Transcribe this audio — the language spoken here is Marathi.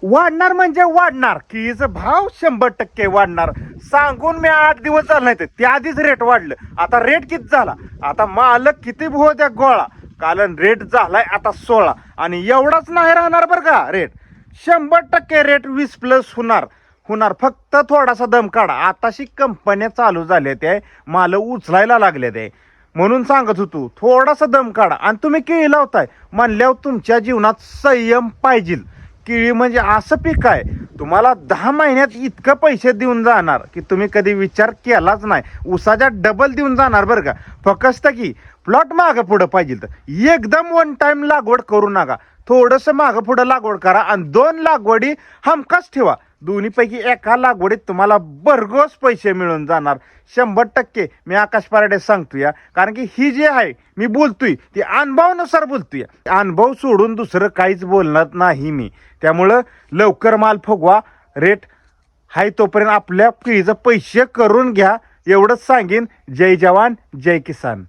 वाढणार म्हणजे वाढणार, केळीचा भाव 100% वाढणार. सांगून मी 8 दिवस झाले नाही, त्या आधीच रेट वाढलं. आता रेट किती झाला, आता मालक किती भो द्या गोळा, कारण रेट झालाय आता 16. आणि एवढाच नाही राहणार बरं का रेट, 100% रेट 20+ होणार. फक्त थोडासा दम काढा. आताशी कंपन्या चालू झाल्या, त्या माल उचलायला लागले ते, म्हणून सांगत होतो थोडासा दम काढा. आणि तुम्ही केळी लावताय म्हणल्यावर तुमच्या जीवनात संयम पाहिजे. केळी म्हणजे असं पीक आहे, तुम्हाला 10 महिन्यात इतकं पैसे देऊन जाणार की तुम्ही कधी विचार केलाच नाही. ऊसाच्या डबल देऊन जाणार बरं का. फक्त की प्लॉट मागं पुढं पाहिजे तर एकदम वन टाइम लागवड करू नका. थोडंसं मागं पुढं लागवड करा आणि 2 लागवडी हमखास ठेवा. दोन्हीपैकी एका लागवडीत तुम्हाला भरघोस पैसे मिळून जाणार 100%. मी आकाश पारडे सांगतोय, कारण की ही जी आहे मी बोलतोय ती अनुभवानुसार बोलतोय. अनुभव सोडून दुसरं काहीच बोलणार नाही मी. त्यामुळं लवकर माल फुगवा. रेट हाय तोपर्यंत आपल्या केळीचं पैसे करून घ्या, एवढंच सांगेन. जय जवान जय किसान.